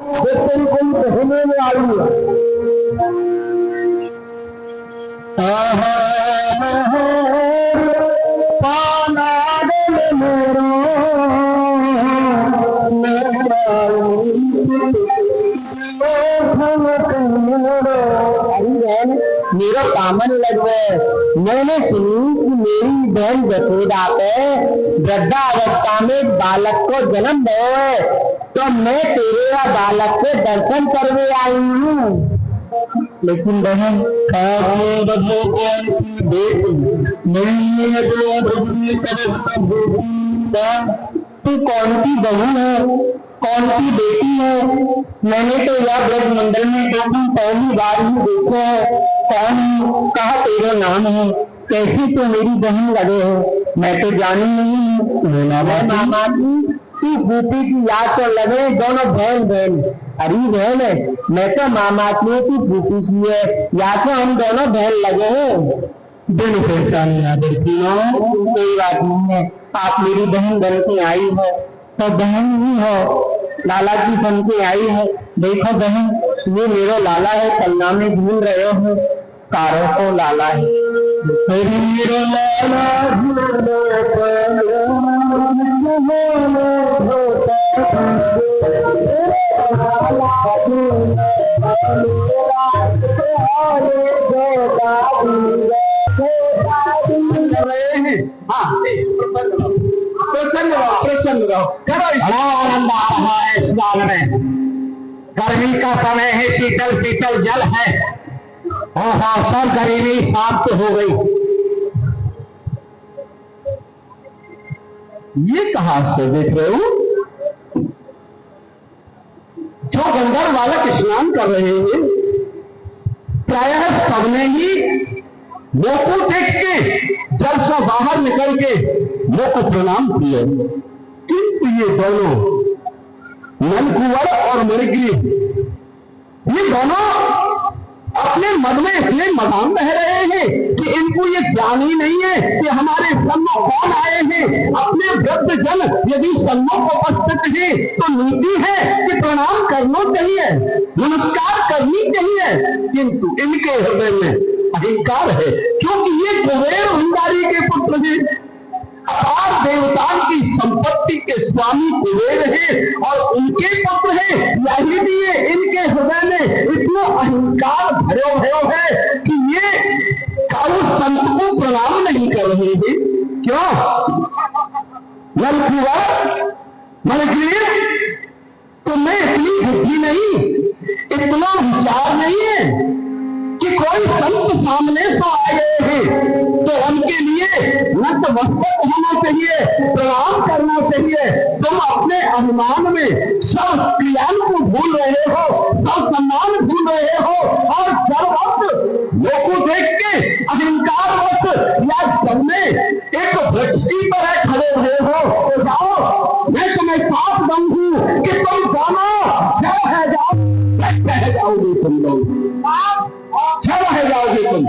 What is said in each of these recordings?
तेरी कोई बहने में आई मेरा कामन लग गए। मैंने सुनी कि मेरी बहन जसोदा पे वृद्धावस्था में बालक को जन्म दो है, तो मैं तेरे या बालक के दर्शन करने आई हूँ। लेकिन बहन तू कौन सी बहू है, कौन सी बेटी है? मैंने तो यह ब्रज मंडल में तो पहली बार ही देखे है। कौन, कहा तेरा नाम है, कैसी तो मेरी बहन लगे हो? मैं तो जानी नहीं हूँ। मामा जी तू गोपी की याद तो लगे, दोनों बहन बहन। अरे बहन है, मैं तो मामा की तू गोपी की है, या तो हम दोनों बहन लगे हैं। दोनों पहचान कोई बात नहीं है। आप मेरी बहन बन के आई हो तो बहन ही हो, लाला की बन के आई है। देखो बहन, ये मेरा लाला है, कलना में भूल रहे हो, कारों को लाला है। प्रसन्न रहो, बड़ा आनंद आ रहा है इस साल में। गर्मी का समय है, शीतल शीतल जल है और सब गर्मी शांत हो गई। ये कहां से देख रहे हो? जो गंधर्व बालक स्नान कर रहे हैं, प्रायः सबने ही मुंह को देख के जल से बाहर निकल के मुंह को प्रणाम किए। किंतु ये दोनों नलकुंवर और मणिग्रीव, ये दोनों अपने मन में इतने मदान रह रहे हैं कि इनको ये ज्ञान ही नहीं है कि हमारे सम्मुख कौन आए हैं। अपने वृद्ध जन यदि सम्मुख उपस्थित है तो नीति है कि प्रणाम करना चाहिए, नमस्कार करनी चाहिए, किंतु इनके हृदय में अहंकार है, क्योंकि ये कुबेर भंडारी के पुत्र हैं, अपार देवताओं की संपत्ति के स्वामी कुबेर है और उनके पुत्र है। यही लिए इनके हृदय में इतना अहंकार भरे हुए है कि ये काऊ संत को प्रणाम नहीं कर रहे हैं। क्यों? नलकुंवर मणिग्रीव, तुम्हें इतनी बुद्धि नहीं, इतना विचार नहीं है कि कोई संत सामने तो आ गए हैं तो उनके लिए नतमस्तक होना चाहिए, प्रणाम करना चाहिए। तुम अपने अभिमान में सब क्रियाओं को भूल रहे हो, सब सम्मान भूल रहे हो और सर्वत्र लोग को देख के अहंकार या सब में एक वृत्ति पर खड़े रहे हो। तो जाओ, मैं तुम्हें साथ दूंगी कि तुम जानो, रह जाओगे तुम लोग, रह जाओगे तुम।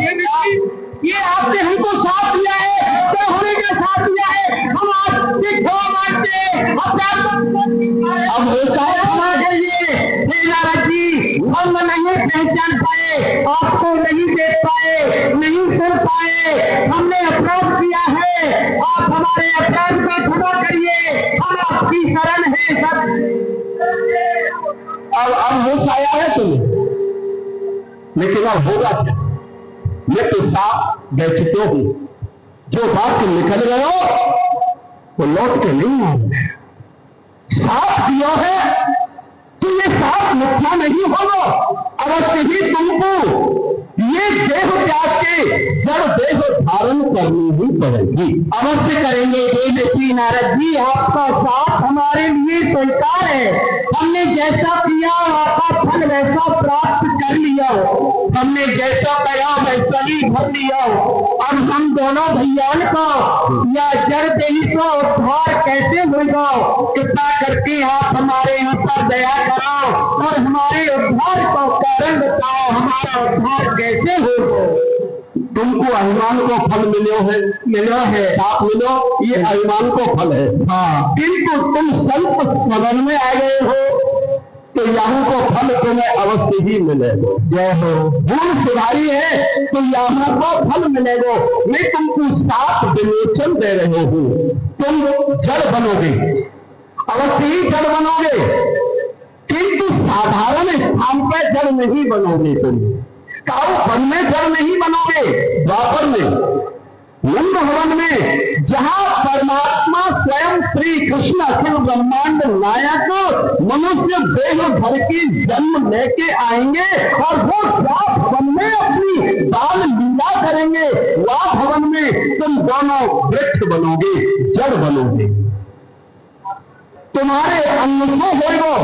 ये आपने हमको साथ दिया है, तो हमने क्या साथ दिया है? हम आपकी खो मानते अब होता है हमारे लिए। नारद जी, हम नहीं पहचान पाए, आपको नहीं देख पाए, नहीं सुन पाए, हमने अपराध किया है, आप हमारे अपराध को क्षमा करिए, हम आपकी शरण है सब। अब हो पाया है तुम्हें, लेकिन अब होगा क्या? मैं तो साफ कह चुके हूं, जो बात निकल गए वो लौट के नहीं आए। साफ दिया है तो ये साफ मिथ्या नहीं होगा, अवश्य ही तुमको ये देह त्याग के जड़ देह धारण करनी ही पड़ेगी। अवश्य करेंगे देवसी नारद जी, आपका साथ हमारे लिए स्वीकार है। हमने जैसा किया आपका फल वैसा प्राप्त कर लिया, हमने जैसा कहा वैसा ही भर लिया। अब हम दोनों भैयान का या जड़ देही से उद्धार कैसे होगा? कृपा करके आप हमारे ऊपर दया करो और हमारे उद्धार का कारण बताओ, हमारा उद्धार कैसे होगा? तुमको अभिमान को फल मिलो है, आप मिलो, ये अभिमान को फल है। हाँ, किंतु तुम संत सदन में आ गए हो, तो यहाँ को फल तुम्हें अवश्य ही मिलेगा। जय हो। गुण सुधारी है तो यहाँ को फल मिलेगा। मैं तुमको 7 विमोचन दे रहे हूँ। तुम जड़ बनोगे, अवश्य ही जड़ बनोगे, किंतु साधारण स्थान पर जड़ नहीं बनोगे। तुम काऊ वन में जड़ नहीं बनोगे, द्वापर में नंद भवन में, जहां परमात्मा स्वयं श्री कृष्ण अखिल ब्रह्मांड नायक मनुष्य देह भर की जन्म लेके आएंगे और वो क्या भवन में अपनी बाल लीला करेंगे, वह भवन में तुम दोनों वृक्ष बनोगे, जड़ बनोगे। तुम्हारे अनुभव होगा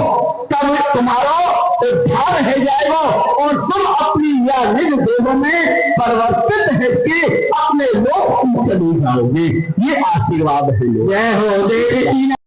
तब तुम्हारा उद्धार है जाएगा और तुम अपनी या निज देह में परिवर्तित है कि अपने लोक में चले जाओगे। ये आशीर्वाद है। जय हो।